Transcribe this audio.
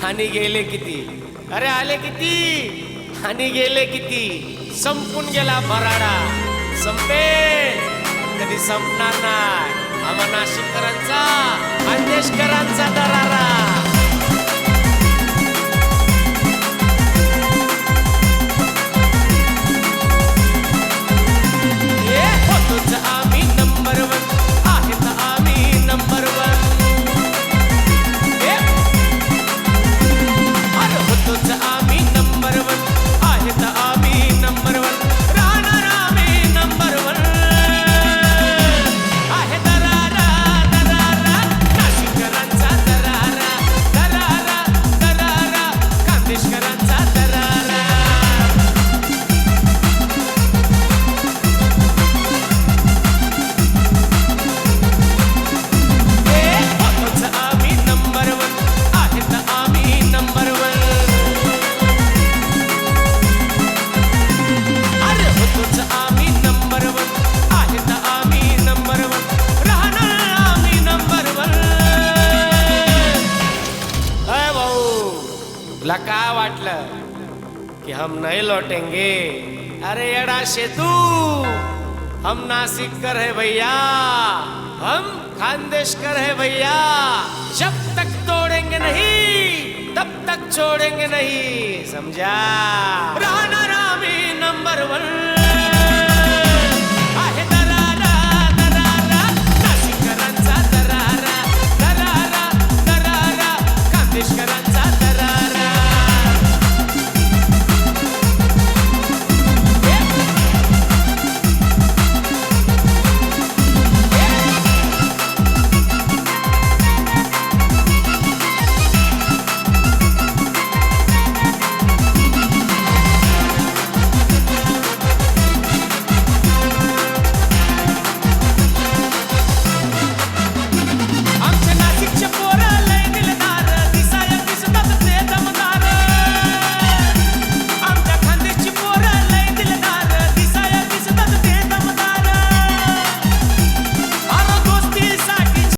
आणि गेले किती, अरे आले किती आणि गेले किती. संपून गेला भराडा, संपेल कधी संपणार नाही आम्हा नाशिककरांचा, खानदेशकरांचा दरारा. होतोच आम्ही नंबर वन, आहेत आम्ही नंबर वन. अरे होतोच आम्ही नंबर वन, आहेत आम्ही नंबर वन, राहणार आम्ही नंबर वन. आहे दरारा दरारा, नाशिककरांचा दरारा दरारा दरारा, खानदेशकरांचा दरारा. होतोच आम्ही नंबर वन, आहेत आम्ही नंबर वन. अरे होतोच आम्ही नंबर वन, आहेत आम्ही नंबर वन, राहणार आम्ही नंबर वन. अय भाऊ, तुला काय वाटलं कि हम नहीं लौटेंगे? अरे येडा शेतू, हम नासिककर है भैया, हम खानदेशकर है भैया. जब तक तोड़ेंगे नहीं तब तक छोड़ेंगे नहीं, समझा. राहणार आम्ही नंबर वन.